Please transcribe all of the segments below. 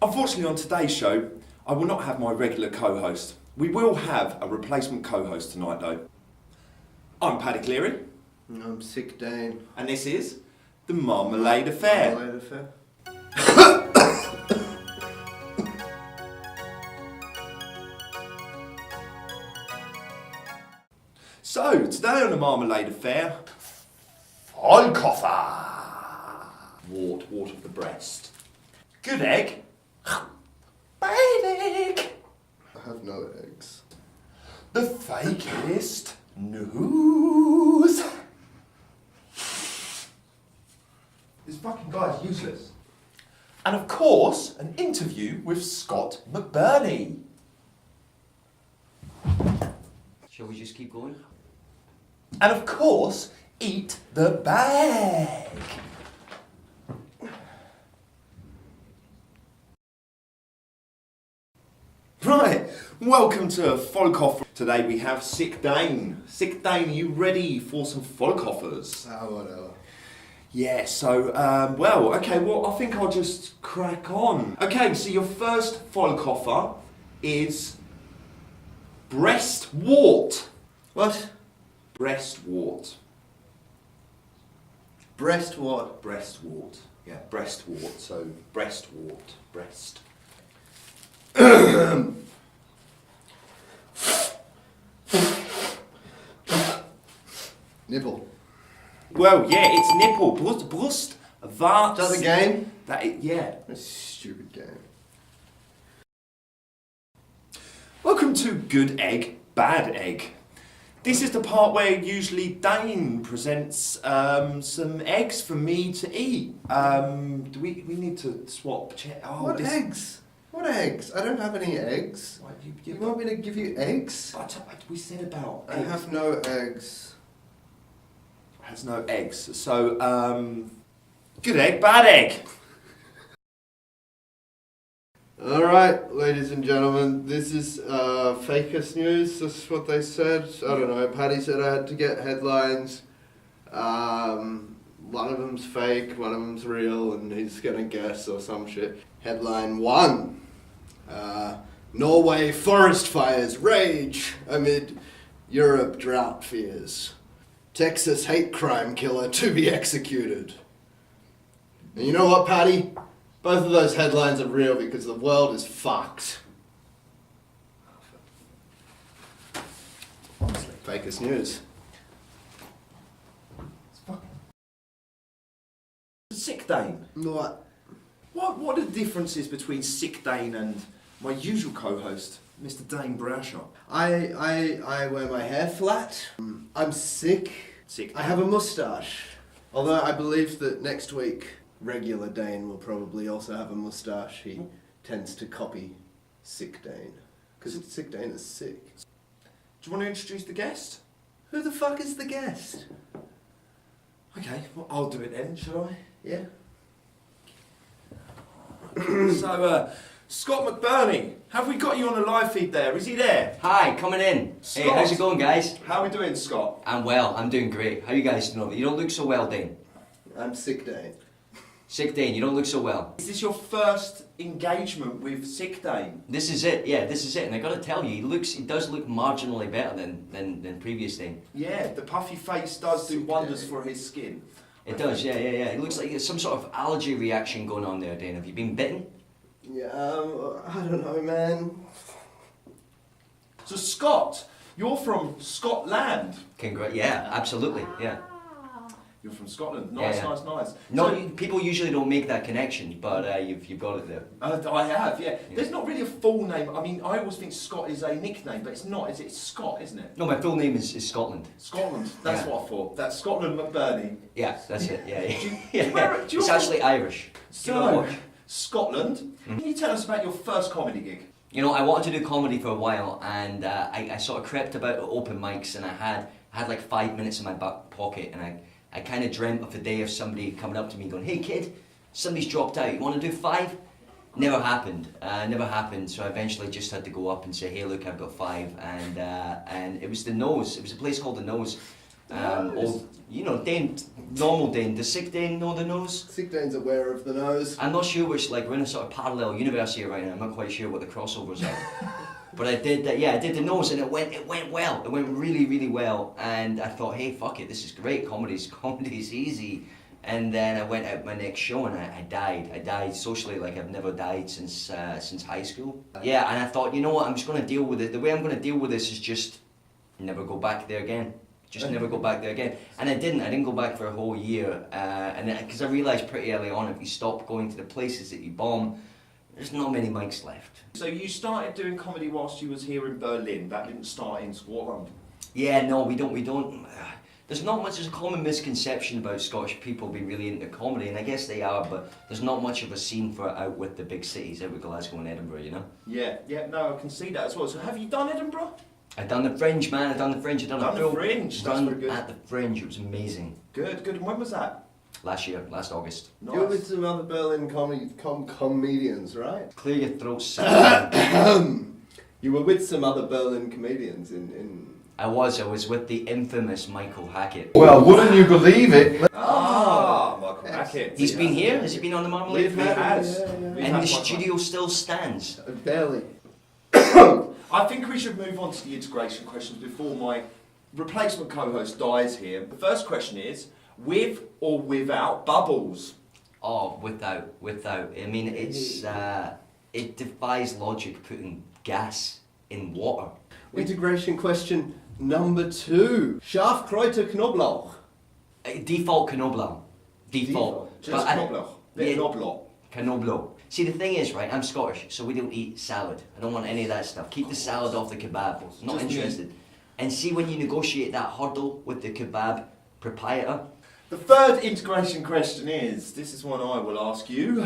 Unfortunately, on today's show, I will not have my regular co-host. We will have a replacement co-host tonight, though. I'm Paddy Cleary. I'm Sick Dayne. And this is the Marmalade Affair. Marmalade Affair. So, today on the Marmalade Affair, Vollkoffer. Wart of the breast. Good egg. Bad egg. I have no eggs. The fakest news. This fucking guy's useless. And of course, an interview with Scott McBurney. Shall we just keep going? And of course, eat the bag. Right, welcome to Vollkoffer. Today we have Sick Dayne. Sick Dayne, are you ready for some Vollkoffers? Whatever. Yeah, so, I think I'll just crack on. Okay, so your first Vollkoffer is breast wart. What? Breast wart. Breast what? Breast wart. Yeah, breast wart. So, breast wart. Breast. Nipple. Well, yeah, it's nipple. Brust. That. Is that the game? Yeah. A stupid game. Welcome to Good Egg, Bad Egg. This is the part where usually Dane presents some eggs for me to eat. Do we need to swap? What eggs? What eggs? I don't have any eggs. What, You want me to give you eggs? we said about I eggs. have no eggs. Has no eggs. So, good egg, bad egg. Alright, ladies and gentlemen, this is fakest news, that's what they said. I don't know, Paddy said I had to get headlines. One of them's fake, one of them's real, and he's gonna guess or some shit. Headline 1. Norway forest fires rage amid Europe drought fears. Texas hate crime killer to be executed. And you know what, Paddy? Both of those headlines are real because the world is fucked. Honestly, fakest news. Sick Dane. What? What are the differences between Sick Dane and my usual co-host, Mr. Dane Brasher? I wear my hair flat. I'm sick. Sick I Dane. have a moustache. Although I believe that next week, regular Dane will probably also have a moustache. He tends to copy Sick Dane. Because Sick Dane is sick. Do you want to introduce the guest? Who the fuck is the guest? Okay, well, I'll do it then, shall I? Yeah. So, Scott McBurney, have we got you on the live feed there? Is he there? Hi, coming in. Scott. Hey, how's it going, guys? How are we doing, Scott? I'm well. I'm doing great. How you guys doing? You don't look so well, Dane. I'm Sick Dane. Sick Dane, you don't look so well. Is this your first engagement with Sick Dane? This is it. Yeah, this is it. And I got to tell you, he does look marginally better than previous Dane. Yeah, the puffy face does do Sick wonders Dane. for his skin. It does. Yeah. It looks like there's some sort of allergy reaction going on there, Dane. Have you been bitten? Yeah, I don't know, man. So, Scott, you're from Scotland. Yeah, absolutely. Yeah. You're from Scotland. Nice, Yeah. nice. No, So, people usually don't make that connection, but you've got it there. I have, yeah. There's not really a full name. I mean, I always think Scott is a nickname, but it's not, is it? It's Scott, isn't it? No, my full name is Scotland. Scotland. That's Yeah. what I thought. That's Scotland McBurney. Yeah, that's it. Yeah. do you It's know- actually Irish. Give it a So, watch. Scotland. Can you tell us about your first comedy gig? You know, I wanted to do comedy for a while, and I sort of crept about at open mics, and I had like 5 minutes in my back pocket, and I kind of dreamt of the day of somebody coming up to me going, "Hey kid, somebody's dropped out. You want to do 5?" Never happened. So I eventually just had to go up and say, "Hey, look, I've got 5," and it was the Nose. It was a place called the Nose. Old, Dane, normal Dane. Does Sick Dayne know the nose? Sick Dayne's aware of the nose. I'm not sure which, like, we're in a sort of parallel universe here right now. I'm not quite sure what the crossovers are. But I did that, I did the nose, and it went well. It went really, really well. And I thought, hey, fuck it, this is great. Comedy's easy. And then I went out my next show, and I died. I died socially like I've never died since high school. Yeah, and I thought, you know what, I'm just going to deal with it. The way I'm going to deal with this is just never go back there again. Just never go back there again. And I didn't go back for a whole year. Because I realised pretty early on, if you stop going to the places that you bomb, there's not many mics left. So you started doing comedy whilst you was here in Berlin. That didn't start in Scotland. Yeah, no, we don't. There's not much. There's a common misconception about Scottish people being really into comedy, and I guess they are, but there's not much of a scene for it out with the big cities, out with Glasgow and Edinburgh, you know? Yeah, no, I can see that as well. So have you done Edinburgh? I've done the Fringe, man. I've done the Fringe. I've done the Fringe. That's very good. At the Fringe. It was amazing. Good. And when was that? Last August. Nice. You were with some other Berlin comedians, right? Clear your throats. You were with some other Berlin comedians in... I was with the infamous Michael Hackett. Well, wouldn't you believe it? Michael Hackett. He's been here? Has he been on the Marmalade? He has. Yeah. And the studio still stands. Barely. I think we should move on to the integration questions before my replacement co-host dies here. The first question is, with or without bubbles? Oh, without. I mean, it defies logic putting gas in water. Integration question number 2. Scharfkräuter Knoblauch. Default Knoblauch. Default. Just Knoblauch. Bit of Knoblauch. Knoblauch. See, the thing is, right, I'm Scottish, so we don't eat salad. I don't want any of that stuff. Keep the salad off the kebab. Not Just interested. meat. And see, when you negotiate that hurdle with the kebab proprietor, The third integration question is, this is one I will ask you,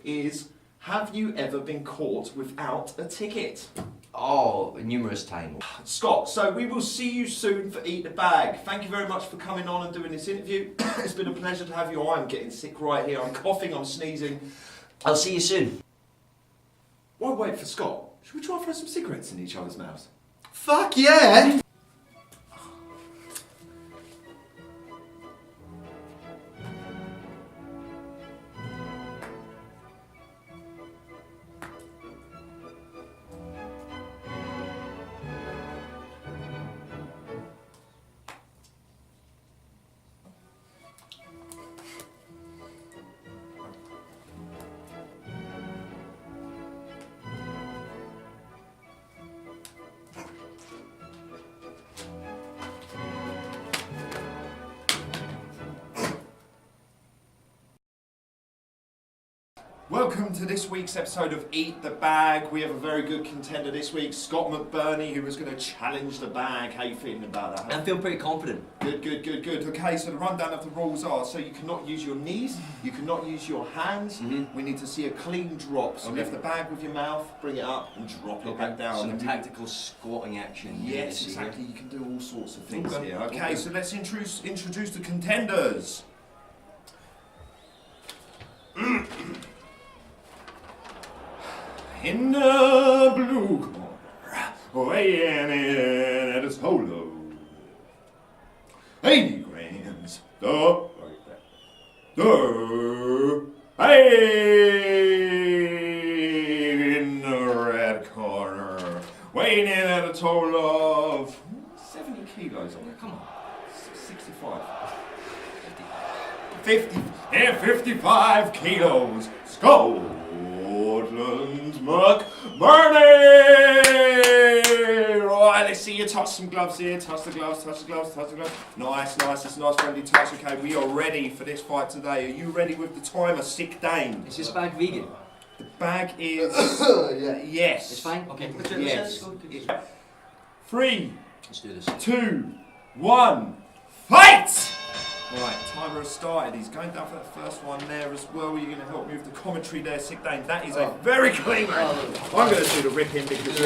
is, have you ever been caught without a ticket? oh, numerous times. Scott, so we will see you soon for Eat the Bag. Thank you very much for coming on and doing this interview. It's been a pleasure to have you. I'm getting sick right here. I'm coughing, I'm sneezing. I'll see you soon. Why wait for Scott? Should we try and throw some cigarettes in each other's mouths? Fuck yeah! Welcome to this week's episode of Eat the Bag. We have a very good contender this week, Scott McBurney, who is going to challenge the bag. How are you feeling about that? I feel pretty confident. Good. Okay, so the rundown of the rules are, so you cannot use your knees, you cannot use your hands. We need to see a clean drop. So lift the bag with your mouth, bring it up and drop it back down. Some tactical squatting action. Yes, exactly. You can do all sorts of things here. Okay, so let's introduce the contenders. In the blue corner, weighing in at his holo, 80 grams, hey, in the red corner, weighing in at a total of 70 kilos on it, come on, 65, 55 kilos, Scotland's McBurney! Right, let's see you touch some gloves here. Touch the gloves. Nice. It's a nice friendly touch. Okay, we are ready for this fight today. Are you ready with the timer, Sick Dayne? Is this bag vegan? The bag is... Yeah. Yes. It's fine? Okay. Yes. 3, Let's do this. 2, 1, fight! Right, timer has started. He's going down for that first one there as well. You're going to help me with the commentary there, Sick Dayne. That is a very clean one. I'm going to do the ripping because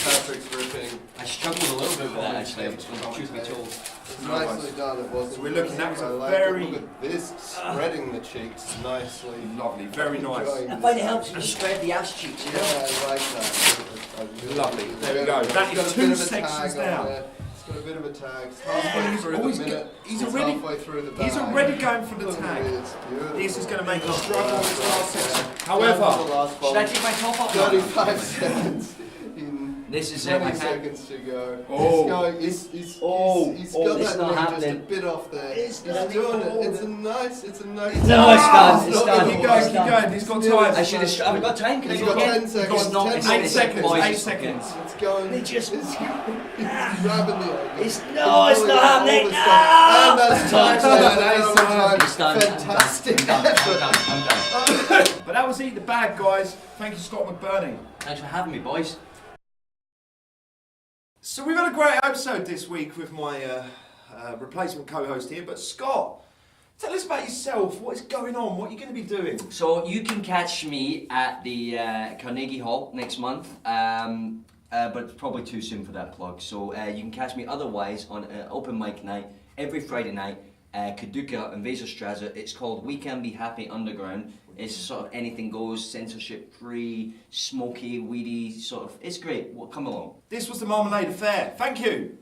Patrick's ripping. I struggled a little bit with that actually, truth be told. It's nicely done, it wasn't. So we're looking at I a like very... it. Look at this, spreading the cheeks nicely. Lovely, very nice. Enjoying I this. find it helps you spread the ass cheeks, you Yeah, know? I like that. I really Lovely. do. There we go. That Got is a bit 2 of a sections tag on down. there. got a bit of a tag. It's halfway through the minute. He's It's already, halfway through the bag. he's already going for the Look at tag. this, beautiful. This is going to make a struggle in this last section. Down to the However, last Should I bomb. take my top off? now? 35 seconds. This is it. 20 I can't. seconds to go. Oh. He's going. He's Oh, got it's that not knee just a happening. bit off there. It's he's not doing happening. it. It's a nice. No, it's done. It's not done. keep gonna going, work. keep going. He's got Nearly time. I should have. Have we got time? Can He's I go got again? 10 seconds. It's not. 10 It's 8 not- seconds. boys, 8 okay. seconds. It's going. They just- It's grabbing the egg. It's no. It's pulling not out all happening. the stuff. And that's time. It's done. Fantastic I'm effort. done. I'm done. But that was Eat the Bag, guys. Thank you, Scott McBurney. Thanks for having me, boys. So we've had a great episode this week with my replacement co-host here, but Scott, tell us about yourself. What is going on? What are you going to be doing? So you can catch me at the Carnegie Hall next month, but it's probably too soon for that plug. So you can catch me otherwise on open mic night every Friday night, Kaduka and Weserstrasse. It's called We Can Be Happy Underground. It's sort of anything goes, censorship free, smoky, weedy sort of. It's great. Well, come along. This was the Marmalade Affair. Thank you.